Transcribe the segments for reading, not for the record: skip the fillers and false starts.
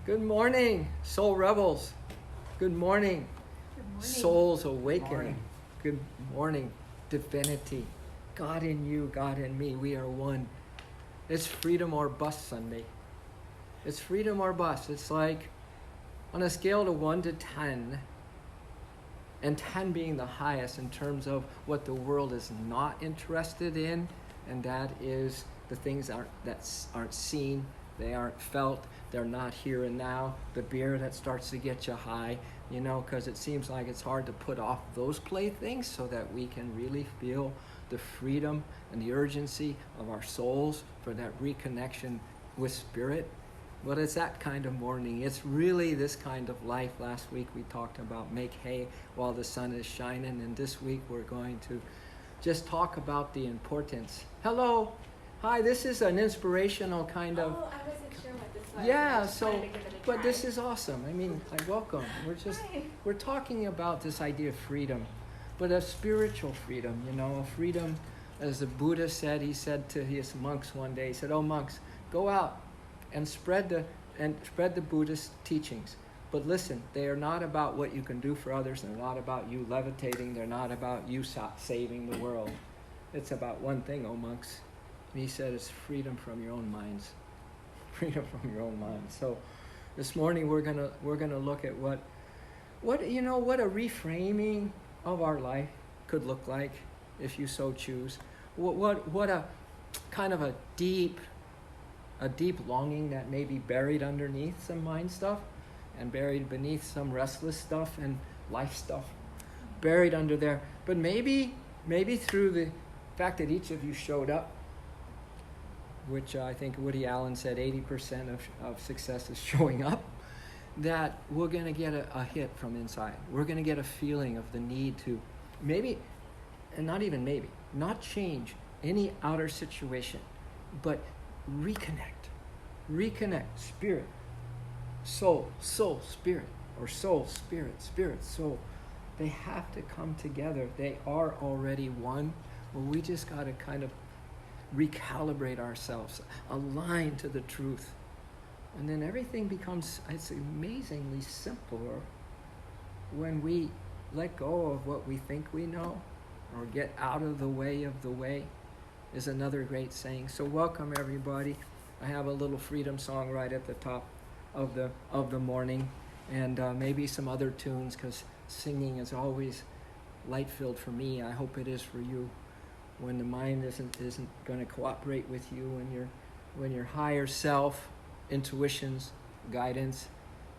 Good morning, soul rebels. Good morning, souls awakening. Good morning, divinity. God in you, God in me, we are one. It's freedom or bust Sunday. It's freedom or bust. It's like on a scale of 1 to 10, and 10 being the highest in terms of what the world is not interested in, and that is the things that aren't seen, they aren't felt, they're not here and now. The beer that starts to get you high, because it seems like it's hard to put off those playthings so that we can really feel the freedom and the urgency of our souls for that reconnection with spirit. But it's that kind of morning. It's really this kind of life. Last week we talked about make hay while the sun is shining, and this week we're going to just talk about the importance. Hello. Hi, this is an inspirational kind of... Oh, I wasn't sure what this was. Yeah, but try. this is awesome. I mean, welcome. We're talking about this idea of freedom, but a spiritual freedom, a freedom, as the Buddha said. He said to his monks one day, he said, "Oh, monks, go out and spread the Buddhist teachings. But listen, they are not about what you can do for others. They're not about you levitating. They're not about you saving the world. It's about one thing, oh monks." And he said, it's freedom from your own minds. Freedom from your own minds. So this morning we're gonna look at what a reframing of our life could look like if you so choose. What a kind of a deep longing that may be buried underneath some mind stuff and buried beneath some restless stuff and life stuff buried under there. But maybe through the fact that each of you showed up, which I think Woody Allen said 80% of success is showing up, that we're going to get a hit from inside. We're going to get a feeling of the need to maybe, and not even maybe, not change any outer situation, but reconnect spirit, soul, spirit, or soul, spirit, soul. They have to come together. They are already one. Well, we just got to kind of recalibrate ourselves, align to the truth. And then everything becomes, it's amazingly simpler when we let go of what we think we know, or get out of the way of the way, is another great saying. So welcome everybody. I have a little freedom song right at the top of the morning, and maybe some other tunes, because singing is always light-filled for me. I hope it is for you. When the mind isn't going to cooperate with you, when your higher self, intuitions, guidance,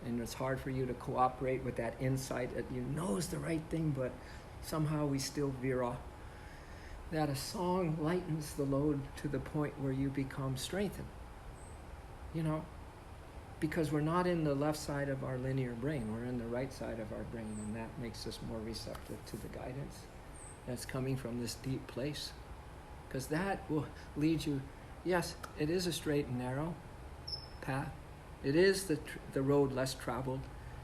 and it's hard for you to cooperate with that insight that you know is the right thing, but somehow we still veer off, that a song lightens the load to the point where you become strengthened. Because we're not in the left side of our linear brain, we're in the right side of our brain, and that makes us more receptive to the guidance that's coming from this deep place. Because that will lead you, yes, it is a straight and narrow path. It is the road less traveled.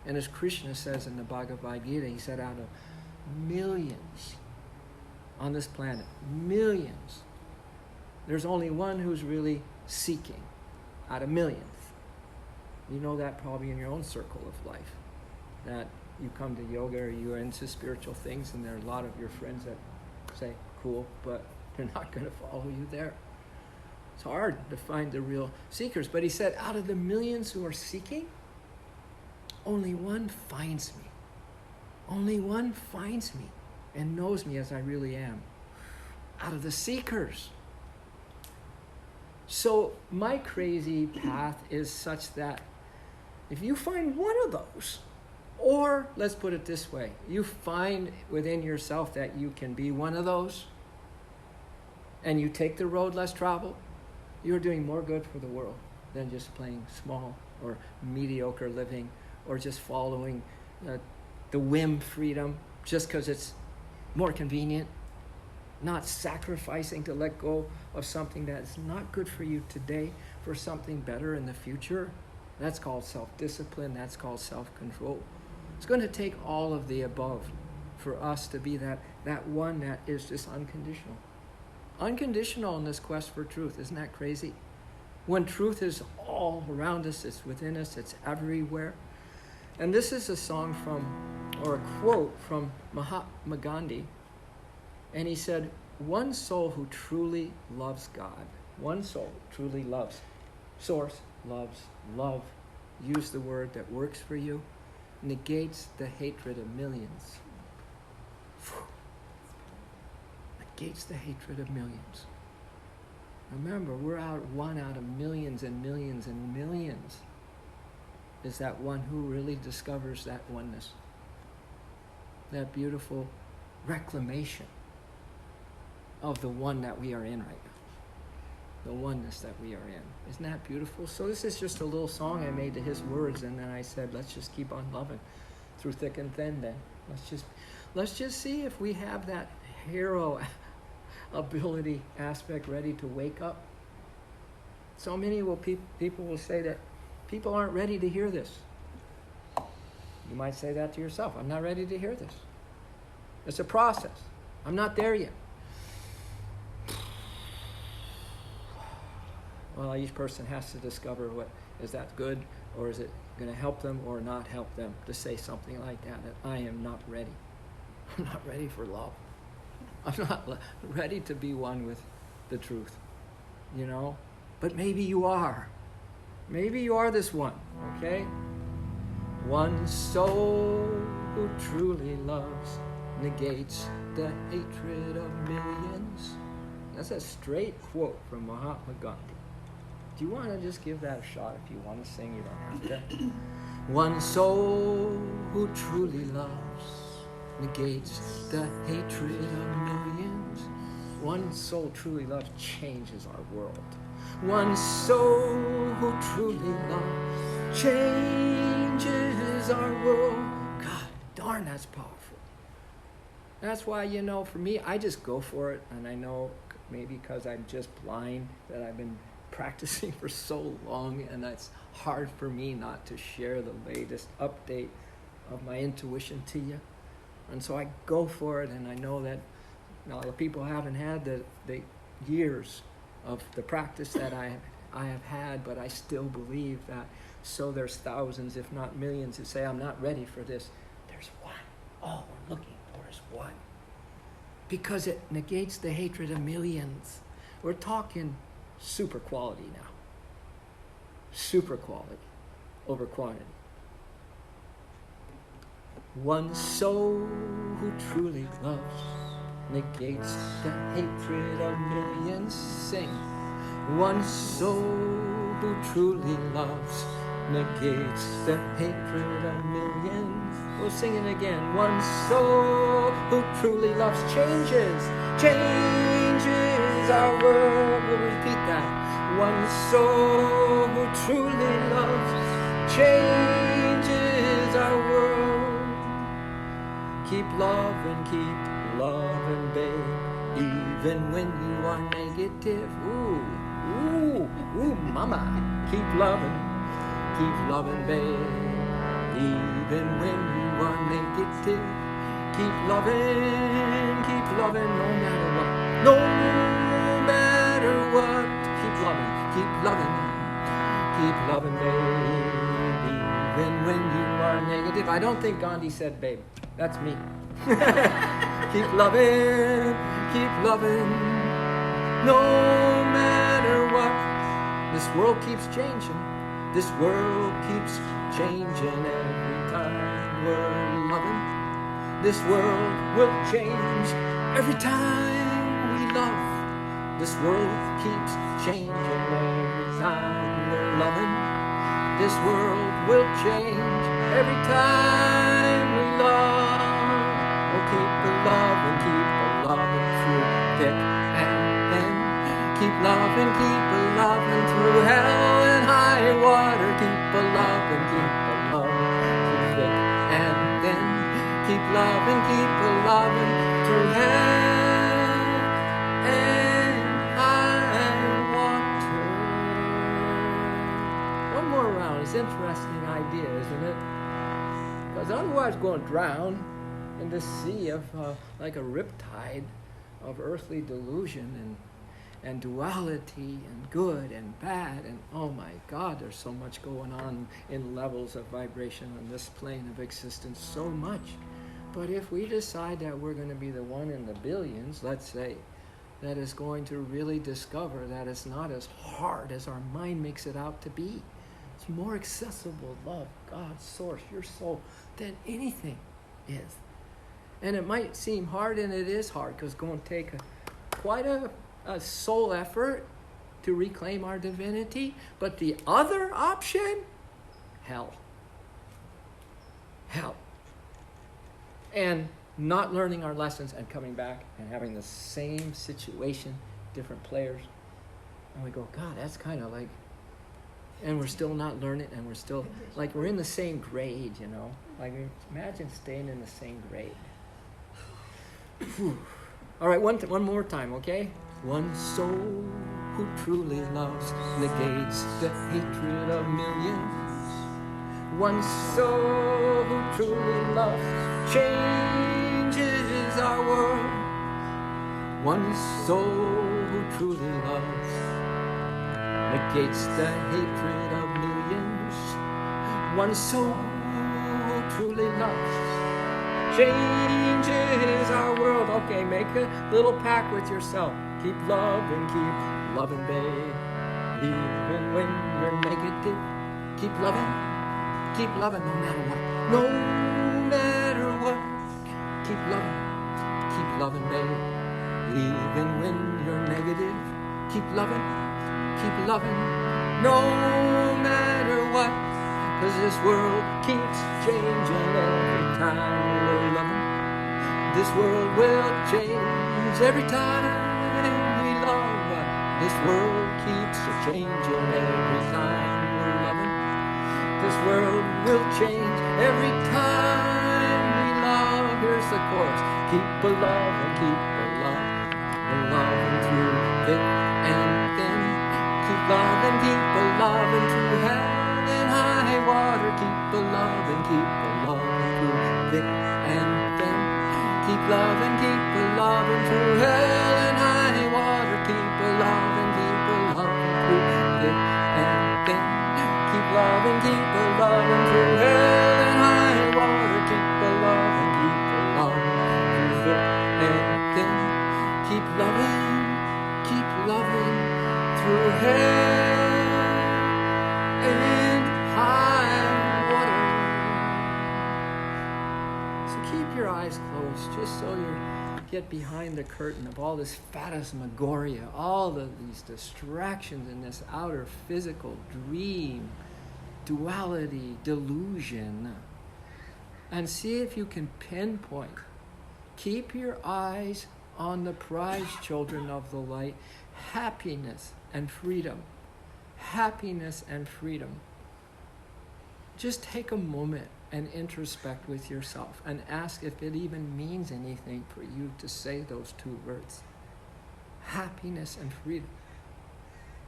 And as Krishna says in the Bhagavad Gita, he said out of millions on this planet, millions, there's only one who's really seeking out of millions. You know that probably in your own circle of life, that you come to yoga or you're into spiritual things, and there are a lot of your friends that say, cool, but they're not going to follow you there. It's hard to find the real seekers. But he said, out of the millions who are seeking, only one finds me. Only one finds me and knows me as I really am. Out of the seekers. So my crazy path is such that if you find one of those, or let's put it this way, you find within yourself that you can be one of those, and you take the road less traveled, you're doing more good for the world than just playing small or mediocre living, or just following the whim freedom just because it's more convenient, not sacrificing to let go of something that's not good for you today for something better in the future. That's called self-discipline. That's called self-control. It's going to take all of the above for us to be that one that is just unconditional. Unconditional in this quest for truth. Isn't that crazy? when truth is all around us, it's within us, it's everywhere. And this is a song or a quote from Mahatma Gandhi. And he said, one soul who truly loves God, one soul truly loves Source, loves love, use the word that works for you, negates the hatred of millions. Negates the hatred of millions. Remember, we're one out of millions and millions and millions. Is that one who really discovers that oneness. That beautiful reclamation of the one that we are in right now. The oneness that we are in. Isn't that beautiful? So this is just a little song I made to his words, and then I said, let's just keep on loving through thick and thin then. Let's just see if we have that hero ability aspect ready to wake up. So many people will say that people aren't ready to hear this. You might say that to yourself. I'm not ready to hear this. It's a process. I'm not there yet. Well, each person has to discover is that good, or is it going to help them or not help them to say something like that I am not ready. I'm not ready for love. I'm not ready to be one with the truth, But maybe you are. Maybe you are this one, okay? One soul who truly loves negates the hatred of millions. That's a straight quote from Mahatma Gandhi. Do you want to just give that a shot? If you want to sing, you don't have to. One soul who truly loves negates the hatred of millions. One soul truly loves changes our world. One soul who truly loves changes our world. God darn, that's powerful. That's why, for me, I just go for it. And I know maybe because I'm just blind that I've been practicing for so long, and it's hard for me not to share the latest update of my intuition to you. And so I go for it, and I know that a lot of people haven't had the years of the practice that I have had, but I still believe that. So there's thousands, if not millions, who say, I'm not ready for this. There's one. All we're looking for is one. Because it negates the hatred of millions. We're talking super quality now. Super quality over quantity. One soul who truly loves negates the hatred of millions. Sing. One soul who truly loves negates the hatred of millions. We'll sing it again. One soul who truly loves changes our world. We'll repeat that. One soul who truly loves changes our world. Keep loving, babe, even when you are negative. Ooh, mama. Keep loving, babe, even when you are negative. Keep loving, no matter what. No matter what. Keep loving, babe, even when you are negative. I don't think Gandhi said babe. That's me. Keep loving, no matter what. This world keeps changing. This world keeps changing every time we're loving. This world will change every time we love. This world keeps changing every time we're loving. This world will change every time we love. We'll keep loving through thick and thin. Keep loving through hell and high water. Keep loving through thick and thin. Keep loving through hell and high water. One more round. It's an interesting idea, isn't it? Because otherwise we're going to drown in the sea of like a riptide of earthly delusion and duality and good and bad, and oh my God, there's so much going on in levels of vibration on this plane of existence, so much. But if we decide that we're going to be the one in the billions, let's say, that is going to really discover that it's not as hard as our mind makes it out to be. It's more accessible, love, God, source, your soul, than anything is. And it might seem hard, and it is hard, because it's going to take quite a soul effort to reclaim our divinity. But the other option, hell. Hell. And not learning our lessons and coming back and having the same situation, different players. And we go, God, that's kind of like, and we're still not learning, and we're still, like we're in the same grade, you know? Like imagine staying in the same grade. All right, one more time, okay? One soul who truly loves negates the hatred of millions. One soul who truly loves changes our world. One soul who truly loves negates the hatred of millions. One soul who truly loves changes our world. Okay, make a little pact with yourself. Keep loving, babe. Even when you're negative, keep loving no matter what. No matter what. Keep loving, babe. Even when you're negative, keep loving, no matter what. 'Cause this world keeps changing every time we're loving. This world will change every time we love. This world keeps changing every time we're loving. This world will change every time we love. Here's the chorus. Keep a loving through thick and thin. Keep loving through hell and high water. Keep a loving through thick and thin. Keep loving through hell and high water. Keep a loving through thick and thin. Keep loving through hell and high water. Keep a loving through thick and thin. Keep loving through hell and high water. So keep your eyes closed, just so you get behind the curtain of all this phantasmagoria, all of these distractions in this outer physical dream, duality, delusion, and see if you can pinpoint. Keep your eyes on the prize children of the light, happiness and freedom. Happiness and freedom. Just take a moment and introspect with yourself and ask if it even means anything for you to say those two words. Happiness and freedom.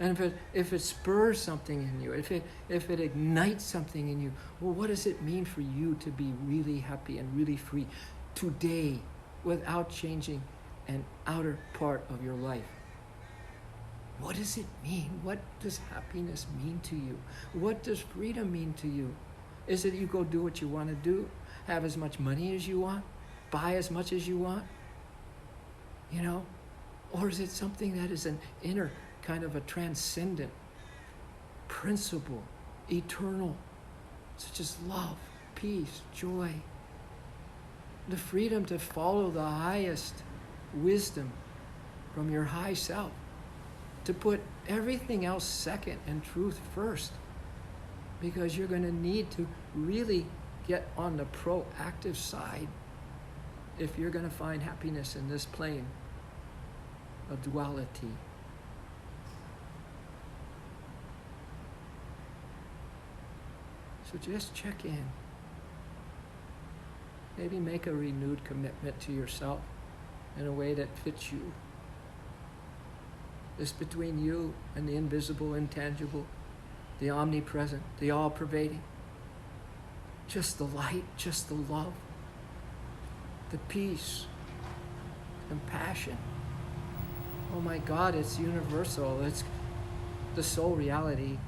And if it spurs something in you, if it ignites something in you, well, what does it mean for you to be really happy and really free today without changing an outer part of your life? What does it mean? What does happiness mean to you? What does freedom mean to you? Is it you go do what you want to do, have as much money as you want, buy as much as you want, you know? Or is it something that is an inner kind of a transcendent principle, eternal, such as love, peace, joy, the freedom to follow the highest wisdom from your high self, to put everything else second and truth first, because you're going to need to really get on the proactive side if you're going to find happiness in this plane of duality. So just check in. Maybe make a renewed commitment to yourself in a way that fits you. It's between you and the invisible, intangible, the omnipresent, the all-pervading. Just the light, just the love, the peace, compassion, Oh my God, it's universal. It's the soul reality.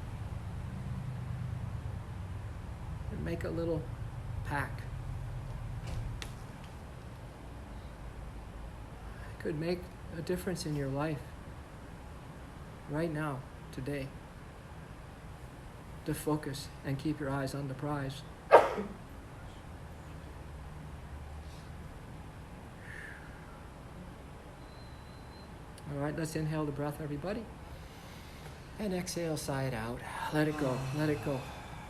And make a little pack. It could make a difference in your life right now, today. To focus and keep your eyes on the prize. All right, let's inhale the breath, everybody. And exhale, sigh it out. Let it go, let it go.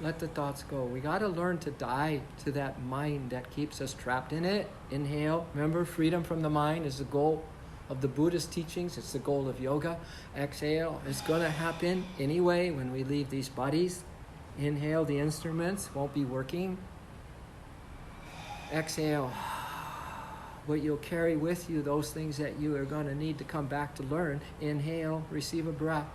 Let the thoughts go. We got to learn to die to that mind that keeps us trapped in it. Inhale. Remember, freedom from the mind is the goal of the Buddhist teachings. It's the goal of yoga. Exhale. It's going to happen anyway when we leave these bodies. Inhale, the instruments won't be working. Exhale. What you'll carry with you, those things that you are going to need to come back to learn. Inhale, receive a breath.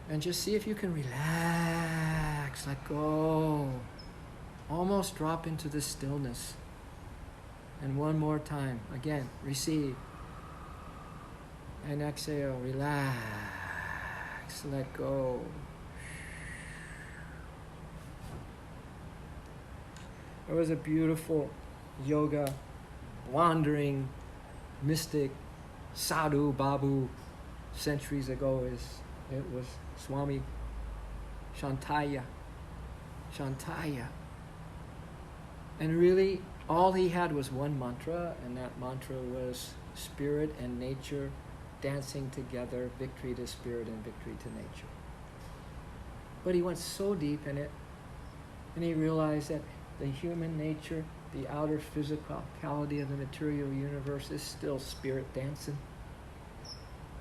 And just see if you can relax, let go. Almost drop into the stillness. And one more time. Again, receive. And exhale, relax, let go. There was a beautiful yoga, wandering, mystic, sadhu, babu, centuries ago. It was Swami Shantaya. And really, all he had was one mantra, and that mantra was spirit and nature dancing together, victory to spirit and victory to nature. But he went so deep in it, and he realized that the human nature, the outer physicality of the material universe is still spirit dancing.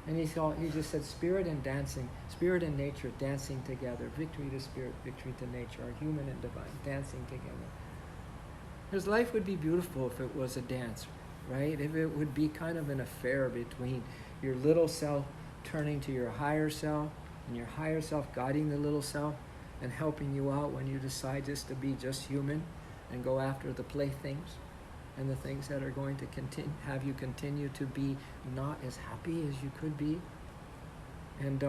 And he just said spirit and dancing, spirit and nature dancing together, victory to spirit, victory to nature, our human and divine dancing together. His life would be beautiful if it was a dance, right? If it would be kind of an affair between your little self turning to your higher self, and your higher self guiding the little self and helping you out when you decide just to be just human and go after the playthings and the things that are going to have you continue to be not as happy as you could be. And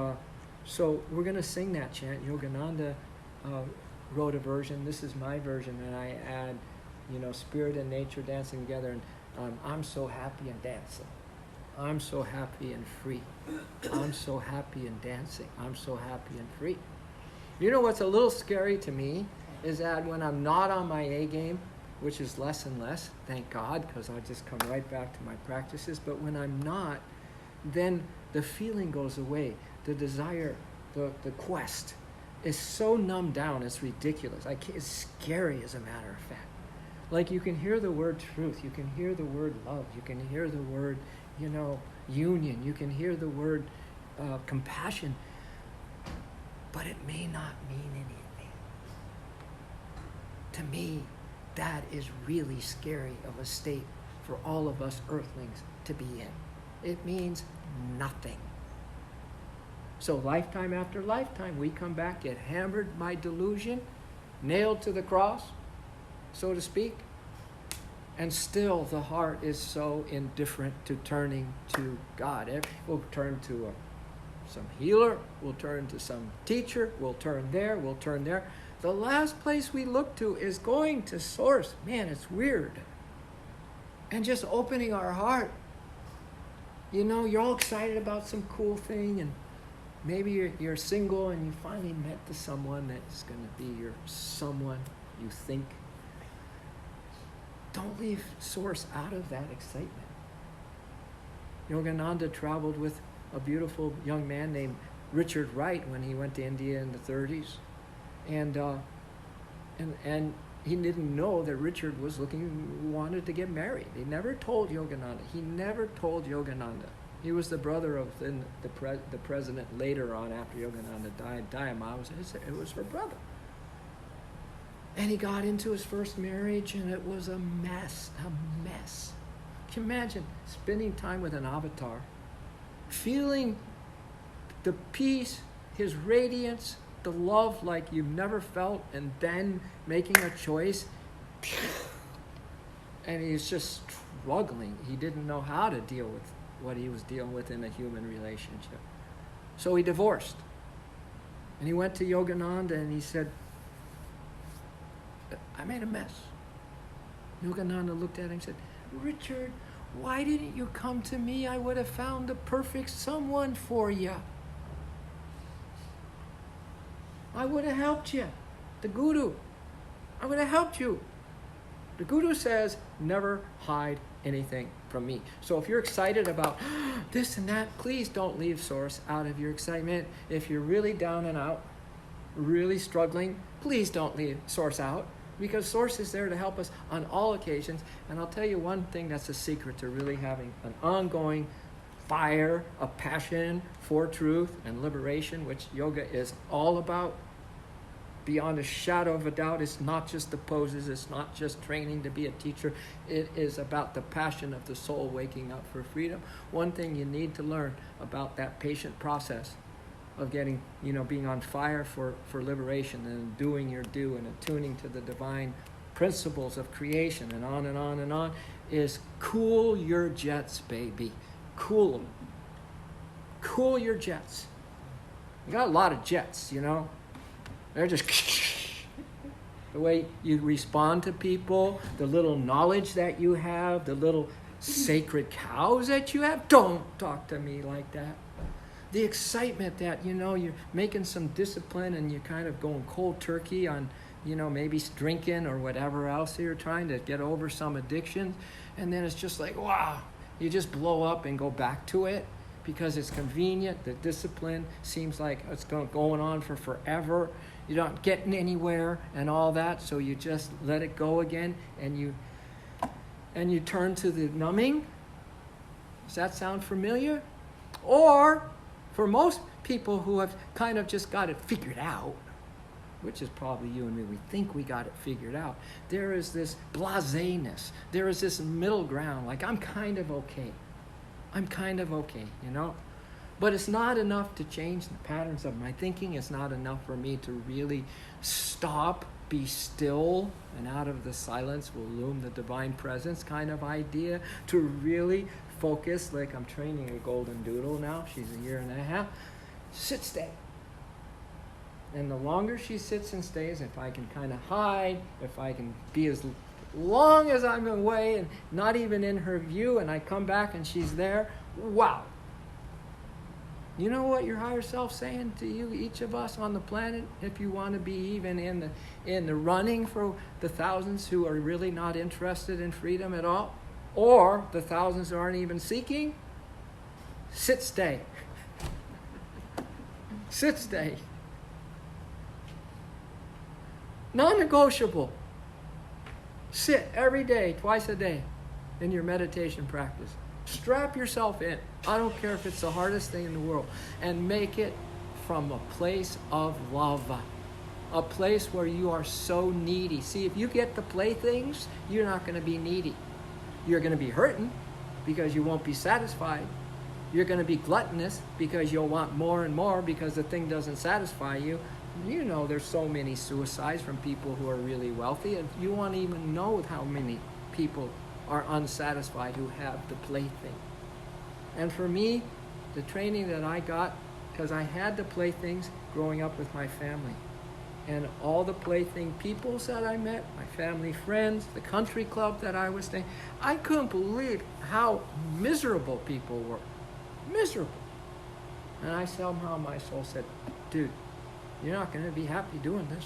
so we're going to sing that chant. Yogananda wrote a version. This is my version, and I add, spirit and nature dancing together. And I'm so happy and dancing. I'm so happy and free. I'm so happy and dancing. I'm so happy and free. You know what's a little scary to me is that when I'm not on my A game, which is less and less, thank God, because I just come right back to my practices. But when I'm not, then the feeling goes away. The desire, the quest is so numbed down, it's ridiculous. It's scary, as a matter of fact. Like, you can hear the word truth, you can hear the word love, you can hear the word, union, you can hear the word compassion, but it may not mean anything. To me, that is really scary of a state for all of us earthlings to be in. It means nothing. So lifetime after lifetime, we come back, get hammered by delusion, nailed to the cross, so to speak, and still the heart is so indifferent to turning to God. We'll turn to some healer, we'll turn to some teacher, we'll turn there, we'll turn there. The last place we look to is going to Source. Man, it's weird. And just opening our heart. You're all excited about some cool thing, and maybe you're single and you finally met someone that's going to be your someone you think. Don't leave Source out of that excitement. Yogananda traveled with a beautiful young man named Richard Wright when he went to India in the 30s. And he didn't know that Richard wanted to get married. He never told Yogananda. He was the brother of the president later on, after Yogananda died. Dayama was her brother. And he got into his first marriage, and it was a mess. Can you imagine spending time with an avatar, feeling the peace, his radiance, the love like you've never felt, and then making a choice, and he's just struggling. He didn't know how to deal with what he was dealing with in a human relationship. So he divorced. And he went to Yogananda and he said, I made a mess. Yogananda looked at him and said, Richard, why didn't you come to me? I would have found the perfect someone for you. I would have helped you. The Guru. I would have helped you. The Guru says, never hide anything from me. So if you're excited about this and that, please don't leave Source out of your excitement. If you're really down and out, really struggling, please don't leave Source out, because Source is there to help us on all occasions. And I'll tell you one thing that's a secret to really having an ongoing fire of passion for truth and liberation, which yoga is all about. Beyond a shadow of a doubt, it's not just the poses, it's not just training to be a teacher. It is about the passion of the soul waking up for freedom. One thing you need to learn about that patient process of getting, being on fire for liberation and doing your due and attuning to the divine principles of creation and on and on and on, is cool your jets, baby. Cool them. Cool your jets. You got a lot of jets, They're just the way you respond to people, the little knowledge that you have, the little sacred cows that you have. Don't talk to me like that. The excitement that, you're making some discipline and you're kind of going cold turkey on, maybe drinking or whatever else you're trying to get over some addiction. And then it's just like, wow, you just blow up and go back to it because it's convenient. The discipline seems like it's going on for forever. You're not getting anywhere and all that, so you just let it go again, and you turn to the numbing. Does that sound familiar? Or for most people who have kind of just got it figured out, which is probably you and me, we think we got it figured out, there is this blaseness. There is this middle ground, like I'm kind of okay. But it's not enough to change the patterns of my thinking. It's not enough for me to really stop, be still, and out of the silence will loom the divine presence kind of idea, to really focus, like I'm training a golden doodle now. She's 1.5 years. Sit, stay. And the longer she sits and stays, if I can kind of hide, if I can be as long as I'm away and not even in her view, and I come back and she's there, wow. You know what your higher self's saying to you, each of us on the planet, if you want to be even in the running for the thousands who are really not interested in freedom at all, or the thousands who aren't even seeking? Sit, stay. Sit, stay. Non-negotiable. Sit every day, twice a day, in your meditation practice. Strap yourself in. I don't care if it's the hardest thing in the world. And make it from a place of love. A place where you are so needy. See, if you get the playthings, you're not going to be needy. You're going to be hurting because you won't be satisfied. You're going to be gluttonous because you'll want more and more because the thing doesn't satisfy you. There's so many suicides from people who are really wealthy, and you won't even know how many people are unsatisfied who have the plaything. And for me, the training that I got, because I had the playthings growing up with my family, and all the plaything peoples that I met, my family friends, the country club that I was staying, I couldn't believe how miserable people were. Miserable. And I somehow, my soul said, dude, you're not going to be happy doing this.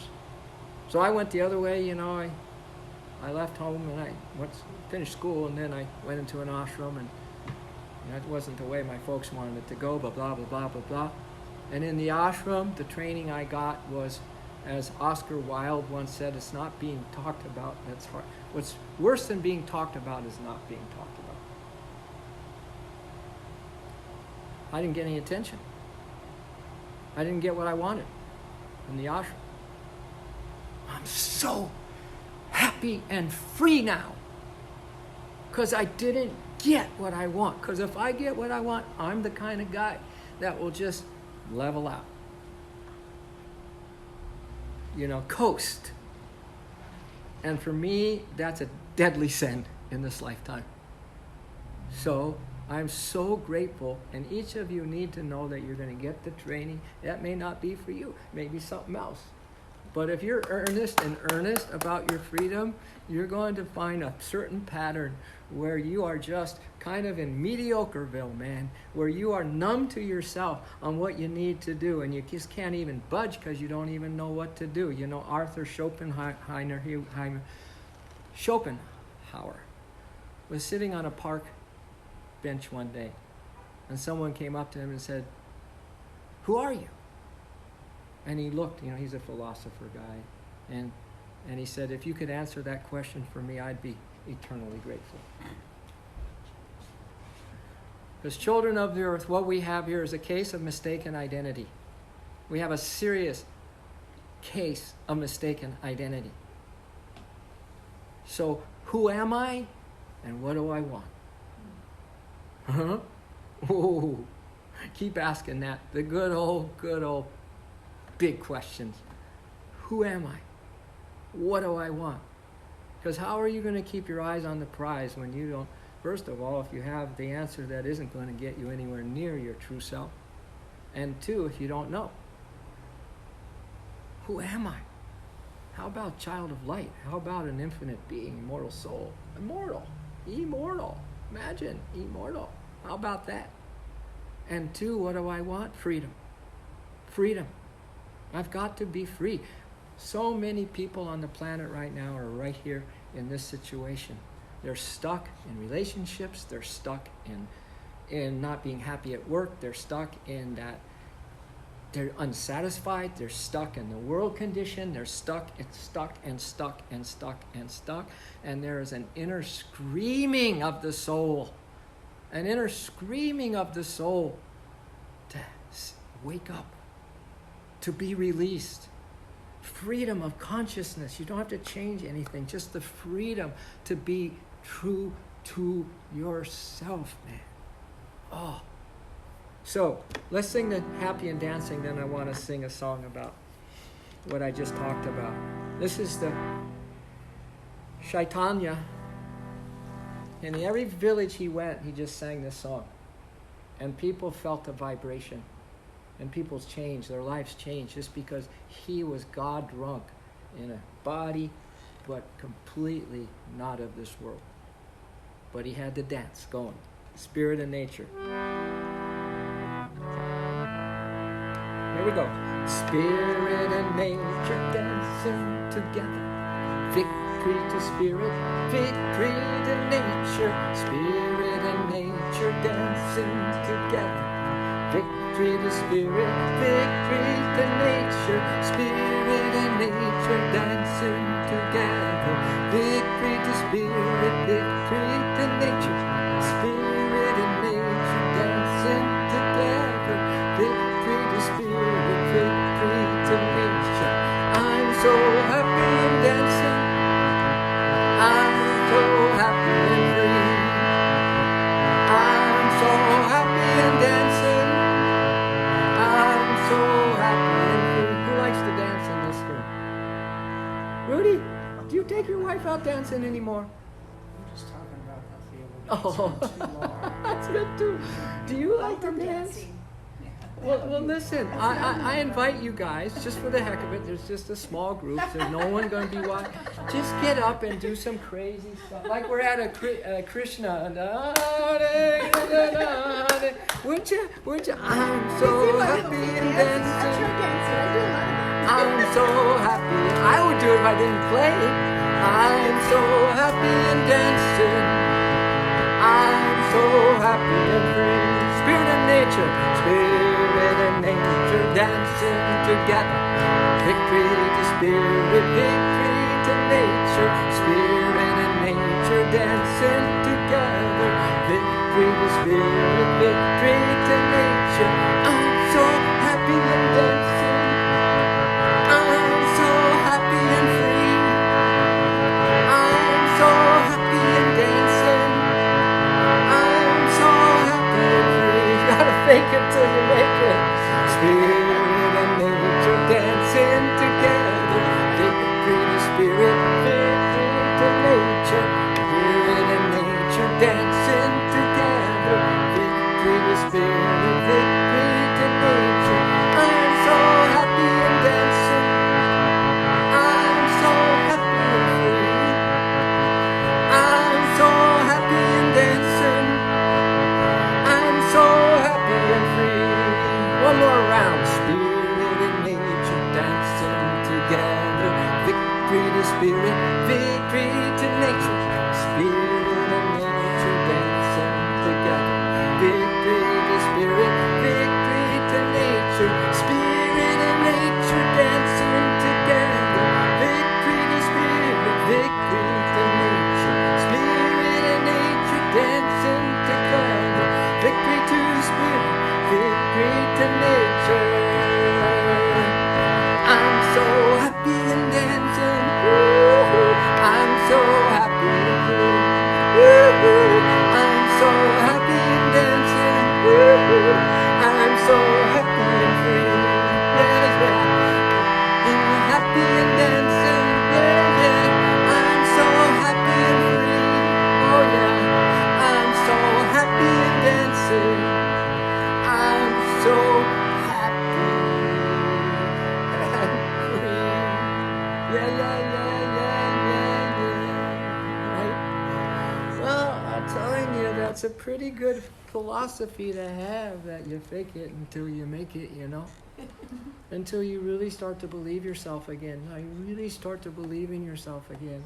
So I went the other way, I left home and I finished school, and then I went into an ashram, and that wasn't the way my folks wanted it to go, but blah, blah, blah, blah, blah. And in the ashram, the training I got was, as Oscar Wilde once said, it's not being talked about that's hard. What's worse than being talked about is not being talked about. I didn't get any attention. I didn't get what I wanted in the ashram. I'm so happy and free now because I didn't get what I want. Because if I get what I want, I'm the kind of guy that will just level out. Coast. And for me, that's a deadly sin in this lifetime. So I'm so grateful, and each of you need to know that you're going to get the training. That may not be for you, maybe something else. But if you're earnest about your freedom, you're going to find a certain pattern where you are just kind of in Mediocreville, man, where you are numb to yourself on what you need to do, and you just can't even budge because you don't even know what to do. You know, Arthur Schopenhauer was sitting on a park bench one day, and someone came up to him and said, "Who are you?" And he looked, you know, he's a philosopher guy, and he said, "If you could answer that question for me, I'd be eternally grateful." Because children of the earth, what we have here is a case of mistaken identity. We have a serious case of mistaken identity. So, who am I and what do I want? Huh? Whoa. Keep asking that. The good old big questions. Who am I? What do I want? Because how are you going to keep your eyes on the prize when you don't, first of all, if you have the answer that isn't going to get you anywhere near your true self, and two, if you don't know. Who am I? How about child of light? How about an infinite being, immortal soul? Immortal. Imagine, immortal. How about that? And two, what do I want? Freedom. I've got to be free. So many people on the planet right now are right here in this situation. They're stuck in relationships. They're stuck in not being happy at work. They're stuck in that. They're unsatisfied. They're stuck in the world condition. They're stuck. And there is an inner screaming of the soul. An inner screaming of the soul to wake up, to be released. Freedom of consciousness. You don't have to change anything. Just the freedom to be true to yourself, man. Oh. So, let's sing the happy and dancing, then I want to sing a song about what I just talked about. This is the Chaitanya. In every village he went, he just sang this song. And people felt the vibration. And people's changed, their lives changed, just because he was God drunk in a body, but completely not of this world. But he had the dance going, spirit and nature. Here we go. Spirit and nature dancing together. Victory to spirit, victory to nature. Spirit and nature dancing together. Victory to spirit, victory to nature. Spirit and nature dancing together. Victory to spirit, victory to nature. Spirit and nature dancing together. Victory to spirit, victory to nature. I'm so happy and dancing. I'm so happy and free. I'm so happy and dancing. I'm so happy and free. Who likes to dance in this room? Rudy, do you take your wife out dancing anymore? I'm just talking about that the other day. Oh, that's good too. Do you like to dance? Well, listen, I invite you guys, just for the heck of it, there's just a small group, there's no one going to be watching. Just get up and do some crazy stuff. Like we're at a Krishna. Wouldn't you? I'm so happy and dancing. I'm so happy. I would do it if I didn't play. I'm so happy and dancing. I'm so happy and free. Spirit and nature. Spirit and nature dancing together. Victory to spirit, victory to nature. Spirit and nature dancing together. Victory to spirit, victory to nature. I'm so happy and dancing. I'm so happy and free. I'm so happy and dancing. I'm so happy and free. You gotta fake it till you make it. Spirit and nature dancing together. Victory to spirit, victory to nature. Spirit and nature dancing together. spirit, victory to nature. Spirit and nature dancing together. Victory to spirit, victory to nature. Spirit and nature dancing together. Victory to spirit, victory to nature. Spirit and nature dancing together. Victory to spirit, victory to nature. I'm so happy and dancing. Woo-hoo. I'm so happy and free. Woo-hoo. I'm so happy and dancing. Woo-hoo. I'm so happy and free. Yeah, yeah. I'm happy and dancing. Yeah, yeah. I'm so happy and free. Oh yeah. I'm so happy and dancing. I'm so happy and free. Yeah, yeah, yeah, yeah, yeah, yeah. Right? Well, I'm telling you, that's a pretty good philosophy to have, that you fake it until you make it, you know? Until you really start to believe yourself again. Now you really start to believe in yourself again.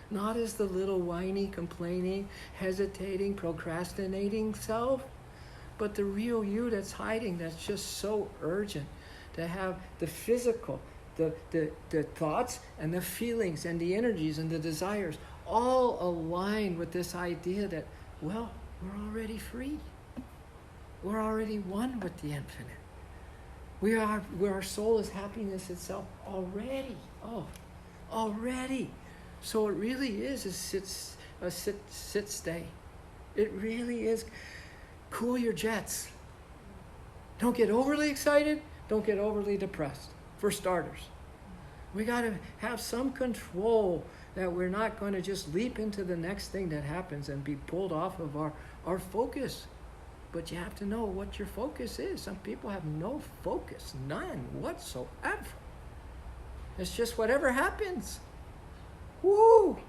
Not as the little whiny, complaining, hesitating, procrastinating self, but the real you that's hiding, that's just so urgent to have the physical, the thoughts and the feelings and the energies and the desires all aligned with this idea that, well, we're already free. We're already one with the infinite. Where our soul is happiness itself already. Oh, already. So it really is a sit stay. It really is. Cool your jets. Don't get overly excited. Don't get overly depressed, for starters. We got to have some control that we're not going to just leap into the next thing that happens and be pulled off of our focus. But you have to know what your focus is. Some people have no focus, none whatsoever. It's just whatever happens. Woo!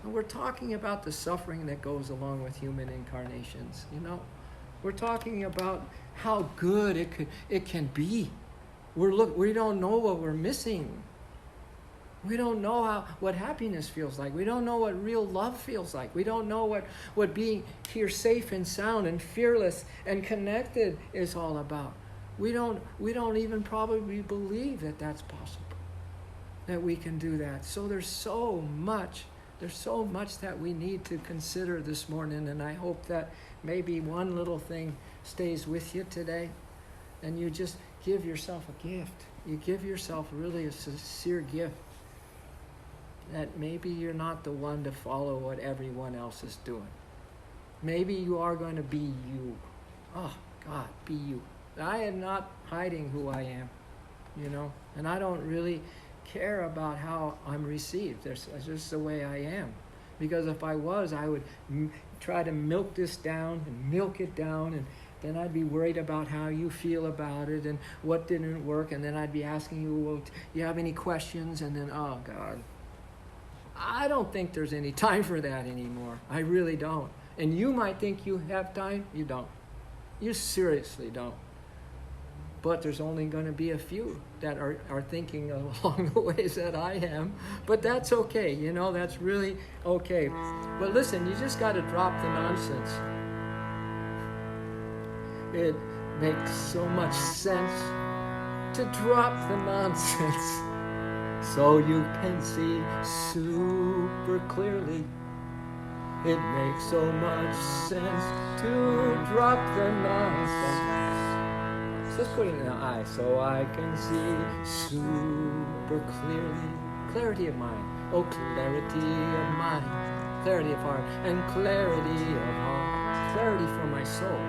And we're talking about the suffering that goes along with human incarnations, you know. We're talking about how good it can be. We don't know what we're missing. We don't know what happiness feels like. We don't know what real love feels like. We don't know what being here safe and sound and fearless and connected is all about. We don't even probably believe that that's possible, that we can do that. So there's so much that we need to consider this morning, and I hope that maybe one little thing stays with you today, and you just give yourself a gift. You give yourself really a sincere gift, that maybe you're not the one to follow what everyone else is doing. Maybe you are going to be you. Oh, God, be you. I am not hiding who I am, you know, and I don't really care about how I'm received. It's just the way I am. Because if I was, I would try to milk this down and milk it down, and then I'd be worried about how you feel about it and what didn't work, and then I'd be asking you, well, do you have any questions? And then, oh, God. I don't think there's any time for that anymore. I really don't. And you might think you have time. You don't. You seriously don't. But there's only going to be a few that are thinking along the ways that I am. But that's okay. You know, that's really okay. But listen, you just got to drop the nonsense. It makes so much sense to drop the nonsense so you can see super clearly. It makes so much sense to drop the nonsense. Let's put it in the eye so I can see super clearly. Clarity of mind. Oh, clarity of mind. Clarity of heart. And clarity of heart. Clarity for my soul.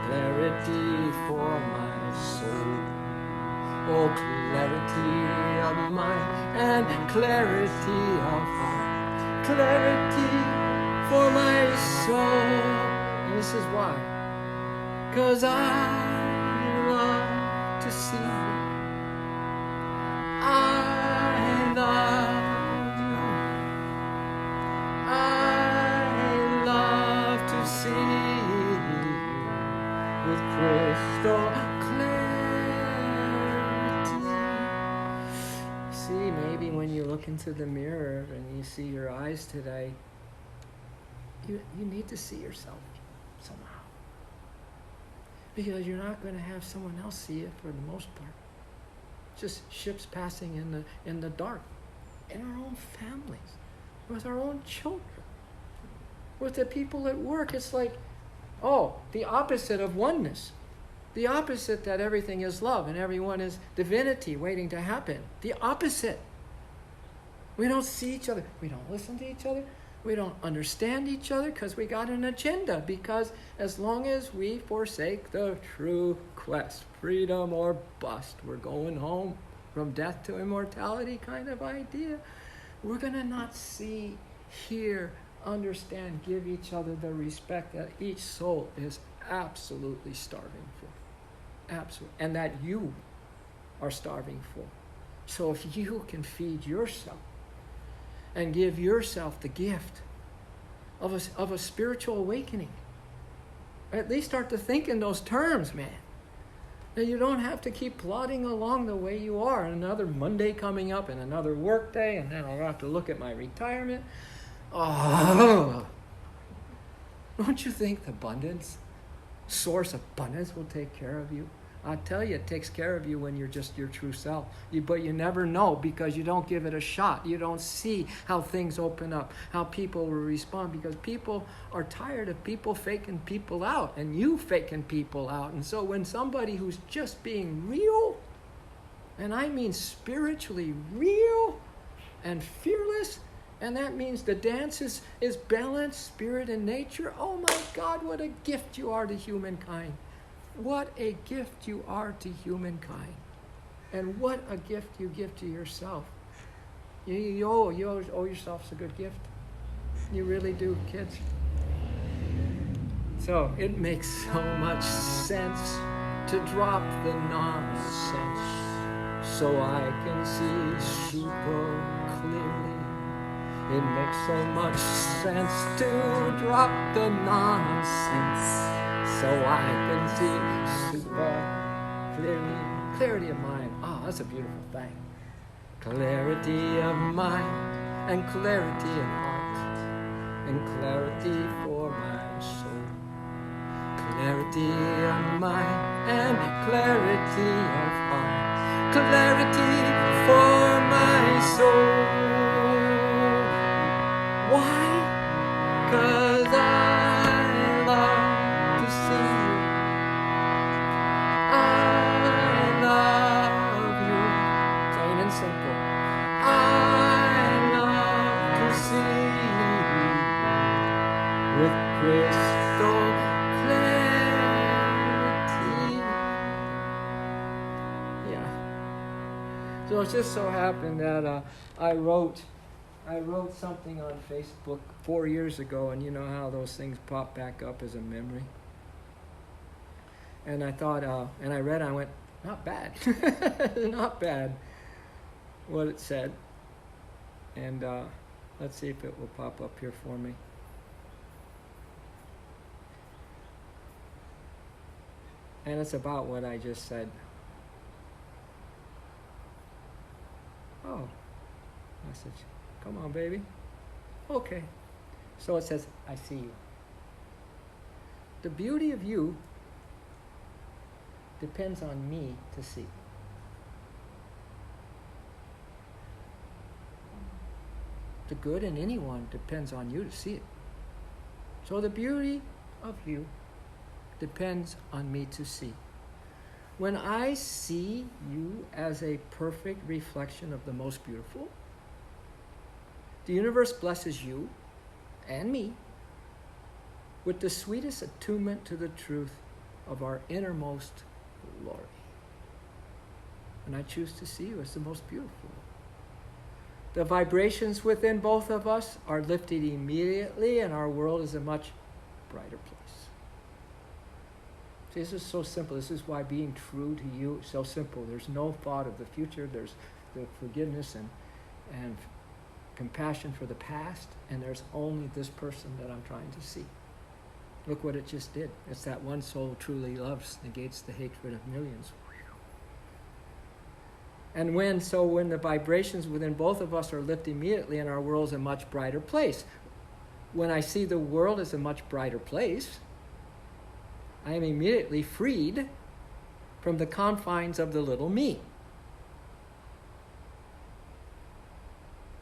Clarity for my soul. Oh, clarity of mind and clarity of heart. Clarity for my soul. And this is why. 'Cause I love to see you. I love you. I love to see you with crystal clarity. See, maybe when you look look into the mirror and you see your eyes today, you need to see yourself somehow. Because you're not going to have someone else see it for the most part. Just ships passing in the dark. In our own families. With our own children. With the people at work. It's like, the opposite of oneness. The opposite that everything is love and everyone is divinity waiting to happen. The opposite. We don't see each other. We don't listen to each other. We don't understand each other because we got an agenda. Because as long as we forsake the true quest, freedom or bust, we're going home from death to immortality kind of idea. We're going to not see, hear, understand, give each other the respect that each soul is absolutely starving for. Absolutely. And that you are starving for. So if you can feed yourself and give yourself the gift of a spiritual awakening, at least start to think in those terms, man. And you don't have to keep plodding along the way you are. Another Monday coming up and another work day, and then I'll have to look at my retirement. Don't you think the abundance, source abundance will take care of you? I tell you, it takes care of you when you're just your true self. But you never know because you don't give it a shot. You don't see how things open up, how people will respond, because people are tired of people faking people out and you faking people out. And so when somebody who's just being real, and I mean spiritually real and fearless, and that means the dance is balanced, spirit and nature. Oh my God, what a gift you are to humankind. What a gift you are to humankind. And what a gift you give to yourself. You owe yourselves a good gift. You really do, kids. So it makes so much sense to drop the nonsense so I can see super clearly. It makes so much sense to drop the nonsense so I can see super clearly. Clarity of mind. That's a beautiful thing. Clarity of mind and clarity of heart and clarity for my soul. Clarity of mind and clarity of heart. Clarity for my soul. Why? 'Cause I love to see you. I love you. Plain and simple. I love to see you with crystal clarity. Yeah. So it just so happened that I wrote something on Facebook 4 years ago, and you know how those things pop back up as a memory. And I thought, and I read, I went, not bad, not bad, what it said. And let's see if it will pop up here for me. And it's about what I just said. Oh, message. Come on, baby. Okay. So it says, I see you. The beauty of you depends on me to see. The good in anyone depends on you to see it. So the beauty of you depends on me to see. When I see you as a perfect reflection of the most beautiful, the universe blesses you and me with the sweetest attunement to the truth of our innermost glory. And I choose to see you as the most beautiful. The vibrations within both of us are lifted immediately, and our world is a much brighter place. See, this is so simple. This is why being true to you is so simple. There's no thought of the future. There's the forgiveness and compassion for the past, and there's only this person that I'm trying to see. Look what it just did. It's that one soul truly loves negates the hatred of millions. And when the vibrations within both of us are lifted immediately, and our world is a much brighter place. When I see the world as a much brighter place, I am immediately freed from the confines of the little me.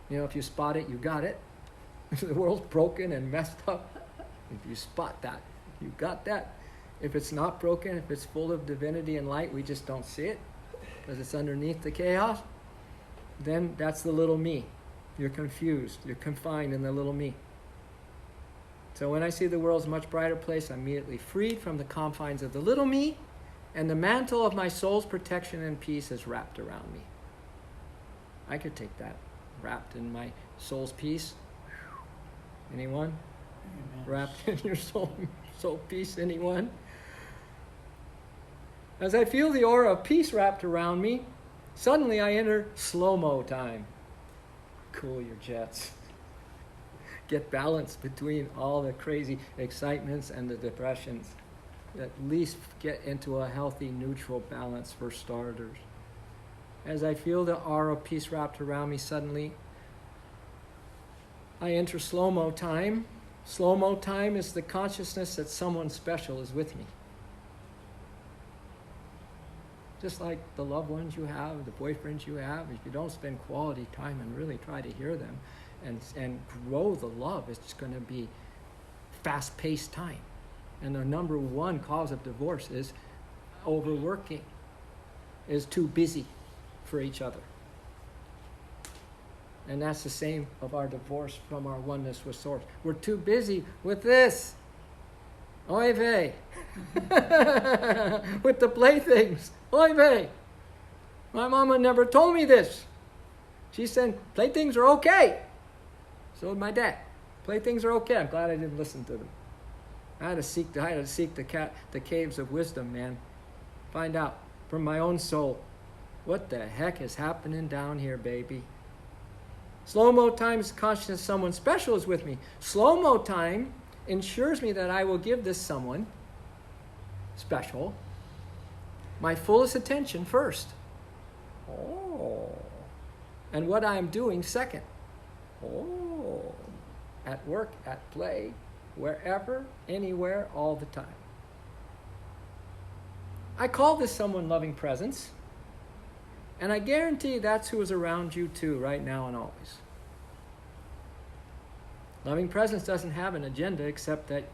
You know, if you spot it, you got it. If the world's broken and messed up, if you spot that, you got that. If it's not broken, if it's full of divinity and light, we just don't see it because it's underneath the chaos, then that's the little me. You're confused. You're confined in the little me. So when I see the world as a much brighter place, I'm immediately freed from the confines of the little me, and the mantle of my soul's protection and peace is wrapped around me. I could take that, wrapped in my soul's peace. Anyone? Amen. Wrapped in your soul peace, anyone? As I feel the aura of peace wrapped around me, suddenly I enter slow-mo time. Cool your jets. Get balance between all the crazy excitements and the depressions. At least get into a healthy, neutral balance for starters. As I feel the aura of peace wrapped around me, suddenly I enter slow-mo time. Slow-mo time is the consciousness that someone special is with me. Just like the loved ones you have, the boyfriends you have, if you don't spend quality time and really try to hear them and grow the love, it's going to be fast-paced time. And the number one cause of divorce is overworking, is too busy for each other. And that's the same of our divorce from our oneness with Source. We're too busy with this. Oy vey. With the playthings. Oy vey. My mama never told me this. She said, playthings are okay. So did my dad. Playthings are okay. I'm glad I didn't listen to them. I had to seek the caves of wisdom, man. Find out from my own soul, what the heck is happening down here, baby? Slow-mo time is consciousness someone special is with me. Slow-mo time ensures me that I will give this someone special my fullest attention first. Oh. And what I am doing second. Oh. At work, at play, wherever, anywhere, all the time. I call this someone loving presence. And I guarantee that's who is around you too, right now and always. Loving presence doesn't have an agenda except that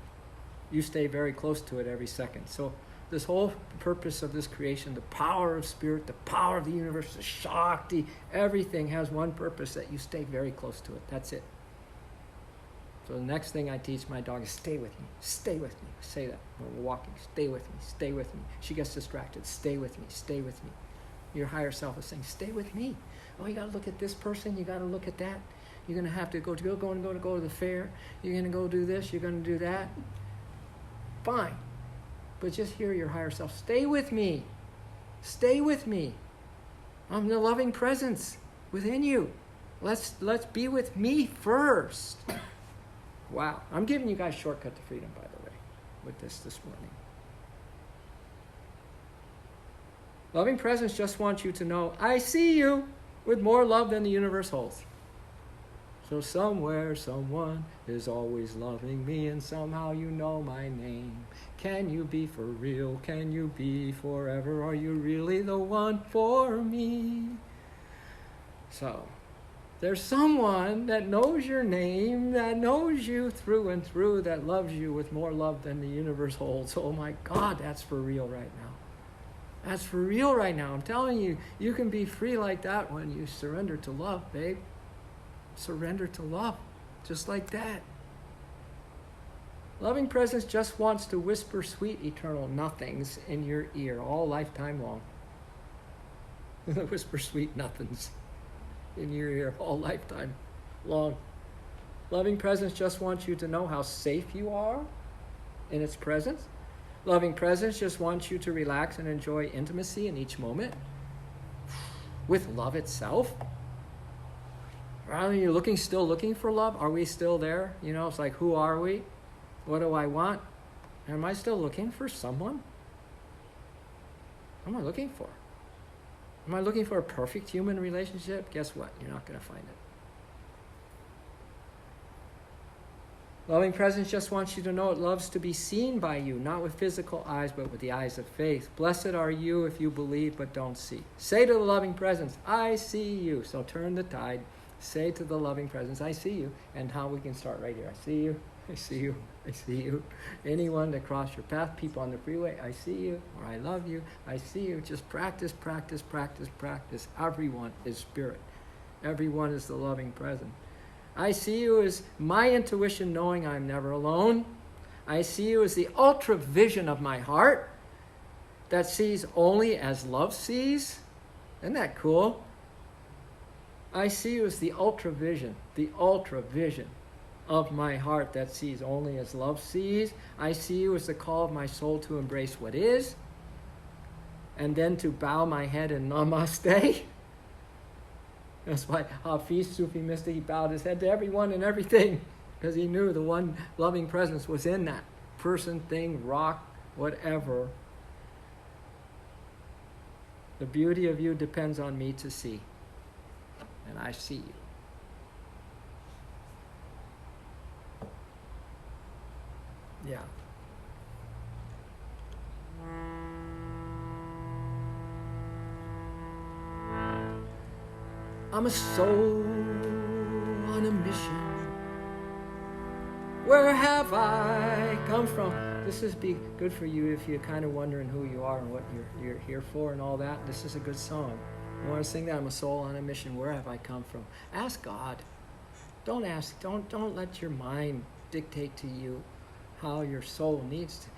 you stay very close to it every second. So this whole purpose of this creation, the power of spirit, the power of the universe, the Shakti, everything has one purpose, that you stay very close to it. That's it. So the next thing I teach my dog is stay with me. Stay with me. I say that when we're walking. Stay with me. Stay with me. She gets distracted. Stay with me. Stay with me. Your higher self is saying, stay with me. Oh, you got to look at this person. You got to look at that. You're going to have to go to the fair. You're going to go do this. You're going to do that. Fine. But just hear your higher self. Stay with me. Stay with me. I'm the loving presence within you. Let's be with me first. Wow. I'm giving you guys shortcut to freedom, by the way, with this morning. Loving presence just wants you to know, I see you with more love than the universe holds. So somewhere, someone is always loving me, and somehow you know my name. Can you be for real? Can you be forever? Are you really the one for me? So, there's someone that knows your name, that knows you through and through, that loves you with more love than the universe holds. Oh my God, that's for real right now. That's for real right now. I'm telling you, you can be free like that when you surrender to love, babe. Surrender to love, just like that. Loving presence just wants to whisper sweet eternal nothings in your ear all lifetime long. Whisper sweet nothings in your ear all lifetime long. Loving presence just wants you to know how safe you are in its presence. Loving presence just wants you to relax and enjoy intimacy in each moment with love itself. Rather than you still looking for love, are we still there? You know, it's like, who are we? What do I want? Am I still looking for someone? What am I looking for? Am I looking for a perfect human relationship? Guess what? You're not going to find it. Loving presence just wants you to know it loves to be seen by you, not with physical eyes, but with the eyes of faith. Blessed are you if you believe but don't see. Say to the loving presence, I see you. So turn the tide. Say to the loving presence, I see you. And how we can start right here. I see you. I see you. I see you. Anyone that cross your path, people on the freeway, I see you, or I love you. I see you. Just practice, practice, practice, practice. Everyone is spirit. Everyone is the loving presence. I see you as my intuition knowing I'm never alone. I see you as the ultra vision of my heart that sees only as love sees. Isn't that cool? I see you as the ultra vision of my heart that sees only as love sees. I see you as the call of my soul to embrace what is, and then to bow my head in namaste. That's why Hafiz, Sufi mystic, he bowed his head to everyone and everything, because he knew the one loving presence was in that person, thing, rock, whatever. The beauty of you depends on me to see, and I see you. Yeah. I'm a soul on a mission. Where have I come from? This is be good for you if you're kind of wondering who you are and what you're here for and all that. This is a good song. You want to sing that? I'm a soul on a mission. Where have I come from? Ask God. Don't ask. Don't let your mind dictate to you how your soul needs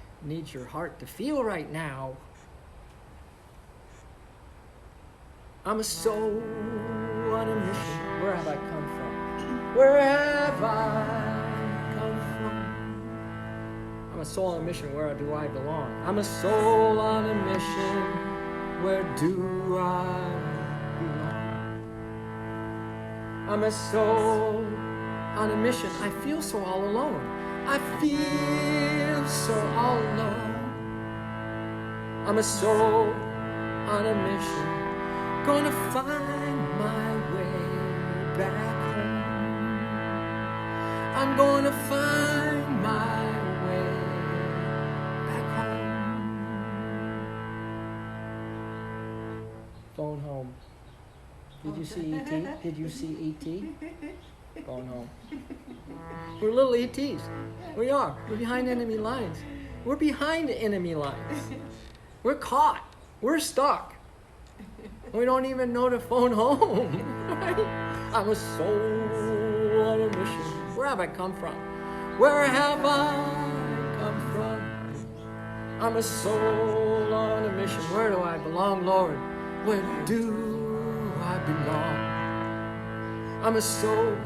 your heart to feel right now. I'm a soul on a mission. Where have I come from? Where have I come from? I'm a soul on a mission. Where do I belong? I'm a soul on a mission. Where do I belong? I'm a soul on a mission. I feel so all alone. I feel so all alone. I'm a soul on a mission. Gonna find my way back home. I'm gonna find my way back home. Phone home. Did you see E.T.? Did you see E.T.? Phone home. We're little E.T.s. We are. We're behind enemy lines. We're behind enemy lines. We're caught. We're stuck. We don't even know to phone home. Right? I'm a soul on a mission. Where have I come from? Where have I come from? I'm a soul on a mission. Where do I belong, Lord? Where do I belong? I'm a soul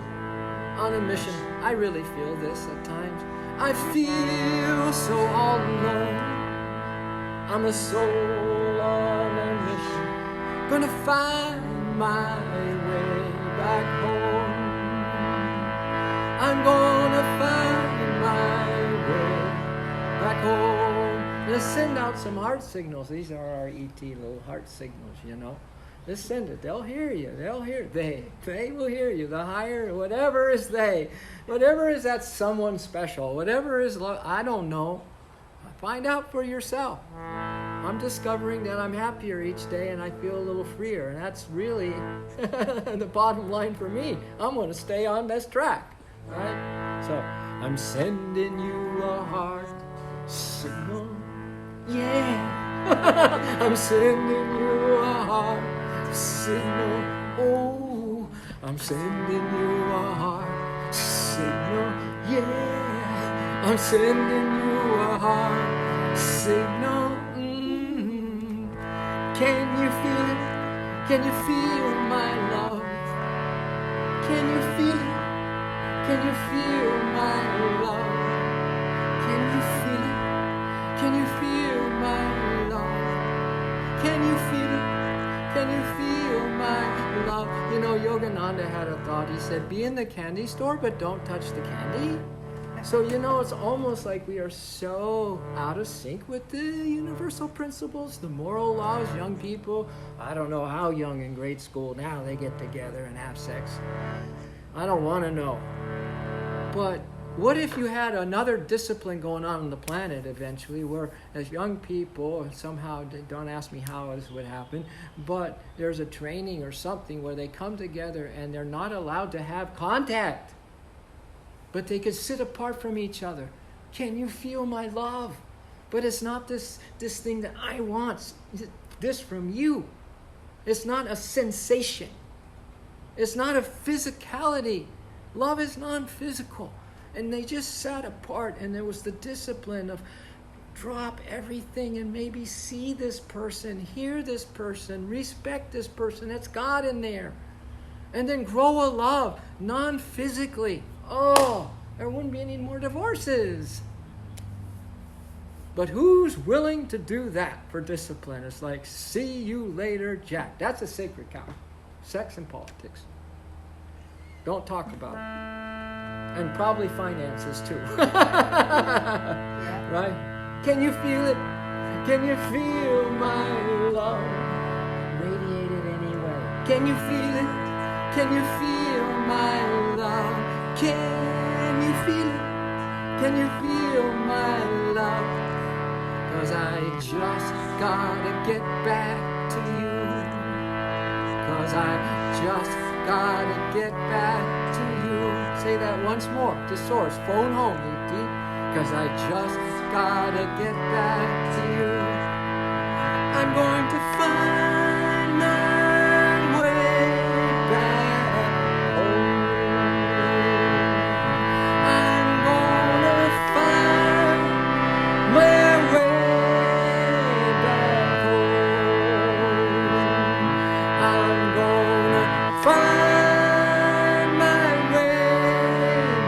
on a mission. I really feel this at times. I feel so all alone. I'm a soul on a mission. Gonna find my way back home. I'm gonna find my way back home. Let's send out some heart signals. These are our ET little heart signals, you know. Let's send it. They'll hear you. They'll hear. They will hear you. The higher, whatever is they. Whatever is that someone special. Whatever is love. I don't know. Find out for yourself. I'm discovering that I'm happier each day and I feel a little freer. And that's really the bottom line for me. I'm going to stay on this track. Right? So I'm sending you a heart signal. Yeah. I'm sending you a heart signal. Oh, I'm sending you a heart signal. Yeah. I'm sending you a heart signal. Can you feel it? Can you feel my love? Can you feel it? Can you feel my love? Can you feel it? Can you feel my love? Can you feel it? Can you feel my love? You know, Yogananda had a thought. He said, be in the candy store, but don't touch the candy. So, it's almost like we are so out of sync with the universal principles, the moral laws. Young people, I don't know how young in grade school now they get together and have sex. I don't want to know. But what if you had another discipline going on the planet eventually, where as young people, somehow, don't ask me how this would happen, but there's a training or something where they come together and they're not allowed to have contact, but they could sit apart from each other. Can you feel my love? But it's not this thing that I want, this from you. It's not a sensation. It's not a physicality. Love is non-physical. And they just sat apart, and there was the discipline of drop everything and maybe see this person, hear this person, respect this person. That's God in there. And then grow a love, non-physically. Oh, there wouldn't be any more divorces. But who's willing to do that for discipline? It's like, see you later, Jack. That's a sacred cow. Sex and politics. Don't talk about it. And probably finances too. Right? Can you feel it? Can you feel my love radiated anyway? Can you feel it? Can you feel my love? Can you feel it? Can you feel my love? 'Cause I just gotta get back to you. 'Cause I just gotta get back to you. Say that once more. To source. Phone home, E.T. 'Cause I just gotta get back to you. I'm going to find my way back home. I'm gonna find my way back home. I'm gonna find my way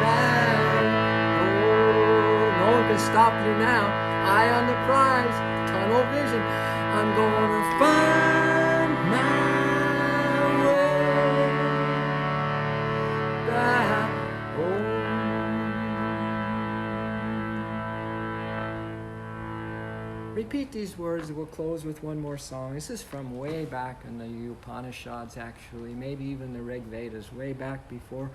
back home. No one can stop you now. Eye on the prize, tunnel vision. I'm gonna find my way back home. Repeat these words. We'll close with one more song. This is from way back in the Upanishads, actually, maybe even the Rig Vedas, way back before,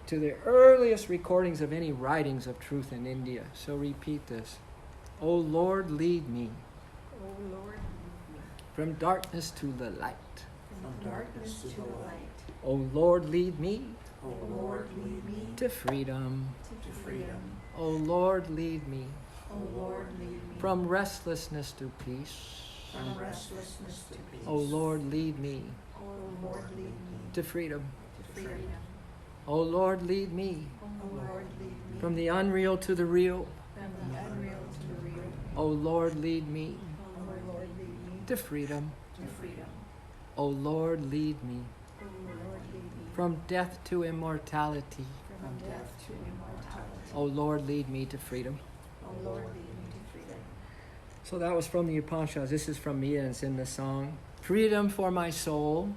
to the earliest recordings of any writings of truth in India. So repeat this. O Lord, lead me O Lord, from darkness to the light. from darkness to the light. O Lord, lead me O Lord, lead me to freedom. to freedom. O Lord, lead me O Lord, lead me from restlessness to peace. from restlessness to peace. O Lord, lead me O Lord, lead me to freedom. to freedom. O Lord, lead me O Lord, lead me from the unreal to the real. from the unreal to the real. O Lord, lead me O Lord, lead me to freedom. to freedom. O Lord, lead me O Lord, lead me from death to immortality. from death to immortality. O Lord, lead me to freedom. O Lord, lead me to freedom. So that was from the Upanishads. This is from me, and it's in the song. Freedom for my soul,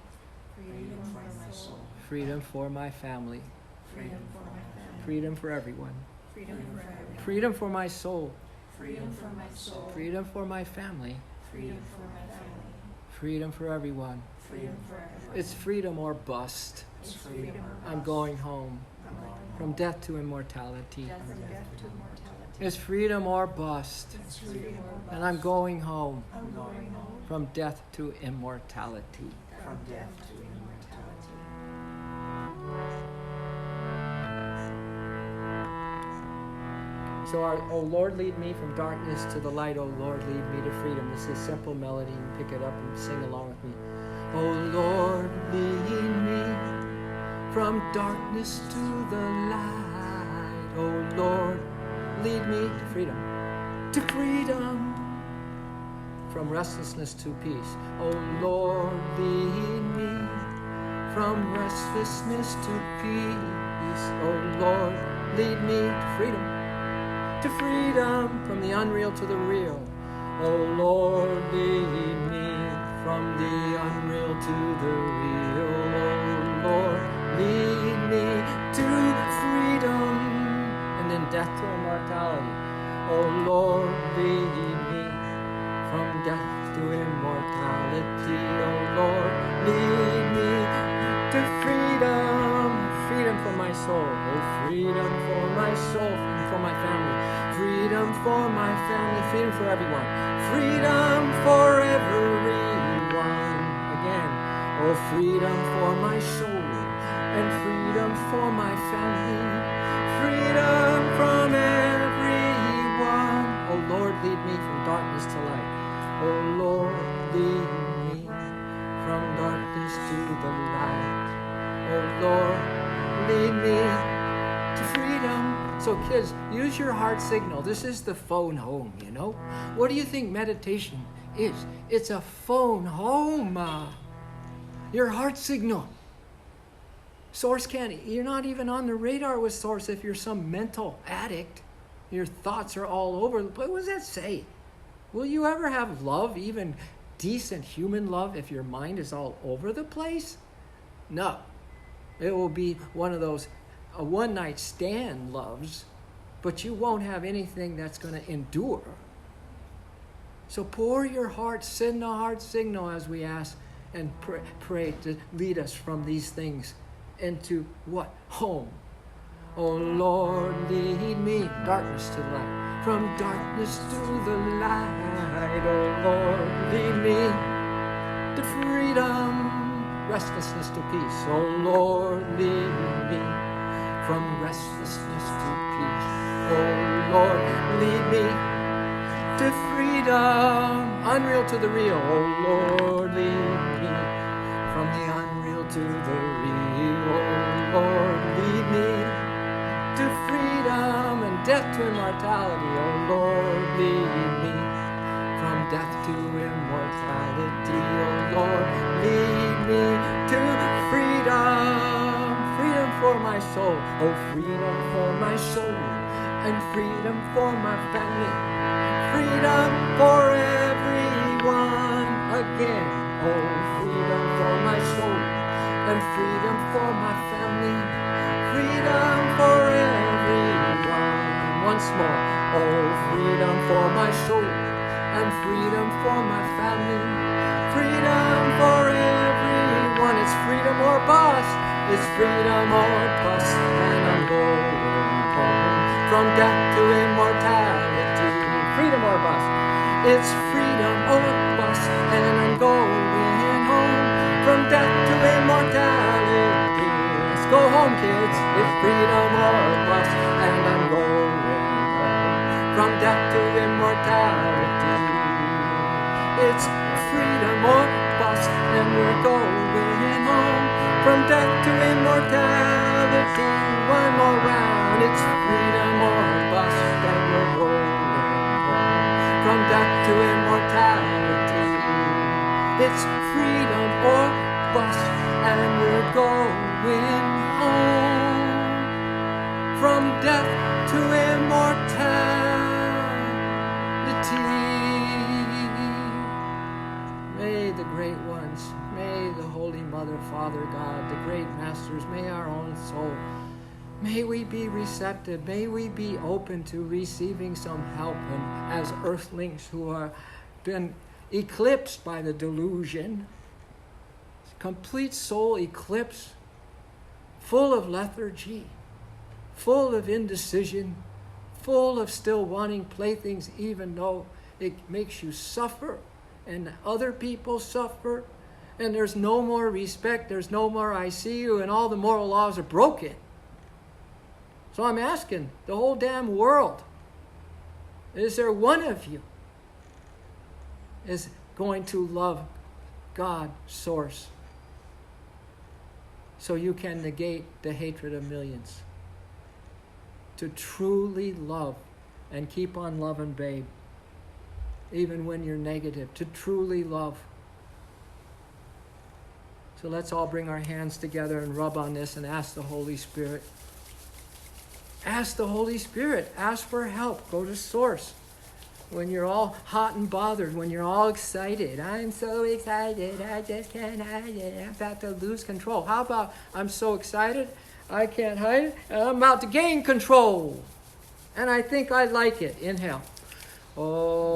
Freedom for my soul. freedom for my family, Freedom for my family. freedom for everyone, Freedom for everyone. freedom for my soul, Freedom for my soul. freedom for my family, Freedom for my family. freedom for everyone. Freedom for everyone. It's freedom or bust. It's freedom or I'm bust. going home I'm going from death to immortality. from death to immortality. It's freedom or bust. It's freedom or bust. And I'm going home I'm going home from death to immortality. from death to immortality. So our O Lord, lead me from darkness to the light. O Lord, lead me to freedom. This is a simple melody. You can pick it up and sing along with me. O Lord, lead me from darkness to the light. O Lord, lead me to freedom. To freedom. From restlessness to peace. O Lord, lead me from restlessness to peace. O Lord, lead me to freedom. To freedom from the unreal to the real. O Lord, lead me from the unreal to the real. O Lord, lead me to freedom. And then freedom for my soul. Oh, freedom for my soul and for my family. Freedom for my family. Freedom for everyone. Freedom for everyone. Again. Oh, freedom for my soul and freedom for my family. Freedom from everyone. Oh, Lord, lead me from darkness to light. Oh, Lord, lead me from darkness to the light. Oh, Lord, lead me to freedom. So, kids, use your heart signal. This is the phone home, you know? What do you think meditation is? It's a phone home. Your heart signal. Source you're not even on the radar with Source if you're some mental addict. Your thoughts are all over. What does that say? Will you ever have love, even decent human love, if your mind is all over the place? No. It will be one of those one-night stand loves, but you won't have anything that's going to endure. So pour your heart, send the heart signal as we ask and pray to lead us from these things into what? Home. Oh, Lord, lead me darkness to light, from darkness to the light. Oh, Lord, lead me to freedom, restlessness to peace. Oh, Lord, lead me from restlessness to peace. Oh, Lord, lead me to freedom, unreal to the real. Oh, Lord, lead me from the unreal to the real. Oh, Lord, lead me to freedom and death to immortality. Oh, Lord, lead me from death to immortality. Oh, Lord, lead me to freedom. Freedom for my soul. Oh, freedom for my soul and freedom for my family. Freedom for everyone again. Oh, freedom for my soul and freedom for my family. Freedom for everyone. Once more. Oh, freedom for my soul and freedom for my family. Freedom for everyone. It's freedom or bust. It's freedom or bust. And I'm going home from death to immortality. Freedom or bust. It's freedom or bust. And I'm going home from death to immortality. Let's go home, kids. It's freedom or bust. And I'm going home from death to immortality. It's freedom or bust. And we're going home from death to immortality. One more round. It's freedom or bust. And we're going from death to immortality. It's freedom or bust, and we're going home from death to immortality. May the great ones, may the Holy Mother, Father God, the great masters, may our own soul, may we be receptive. May we be open to receiving some help. And as earthlings who are been eclipsed by the delusion, complete soul eclipse, full of lethargy, full of indecision, full of still wanting playthings even though it makes you suffer and other people suffer, and there's no more respect, there's no more I see you, and all the moral laws are broken. So I'm asking the whole damn world, is there one of you is going to love God, Source, so you can negate the hatred of millions? To truly love and keep on loving, babe, even when you're negative, to truly love. So let's all bring our hands together and rub on this and ask the Holy Spirit. Ask the Holy Spirit. Ask for help. Go to Source. When you're all hot and bothered, when you're all excited. I'm so excited, I just can't hide it. I'm about to lose control. How about I'm so excited, I can't hide it, and I'm about to gain control. And I think I like it. Inhale. Oh.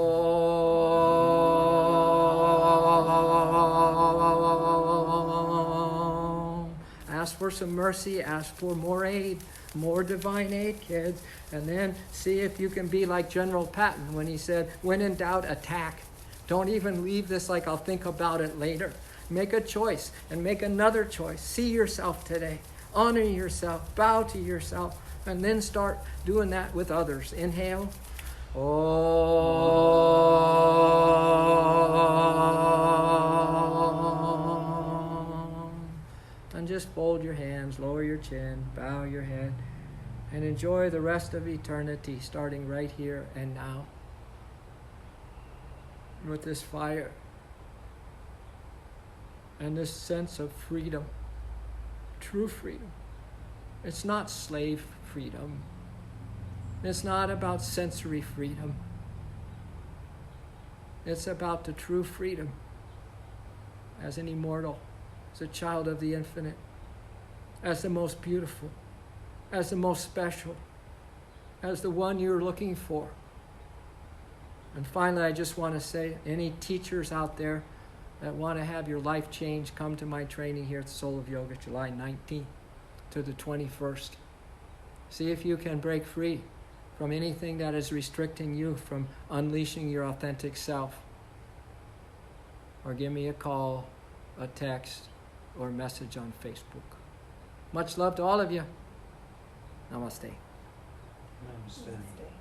Ask for for some mercy, ask for more aid, more divine aid, kids. And then see if you can be like General Patton when he said, when in doubt, attack. Don't even leave this like I'll think about it later. Make a choice and make another choice. See yourself today. Honor yourself. Bow to yourself. And then start doing that with others. Inhale. And just fold your hands, lower your chin, bow your head, and enjoy the rest of eternity starting right here and now with this fire and this sense of freedom, true freedom. It's not slave freedom. It's not about sensory freedom. It's about the true freedom as an immortal, as a child of the infinite, as the most beautiful, as the most special, as the one you're looking for. And finally, I just want to say, any teachers out there that want to have your life changed, come to my training here at the Soul of Yoga, July 19th to the 21st. See if you can break free from anything that is restricting you from unleashing your authentic self. Or give me a call, a text, or a message on Facebook. Much love to all of you. Namaste. Namaste. Namaste.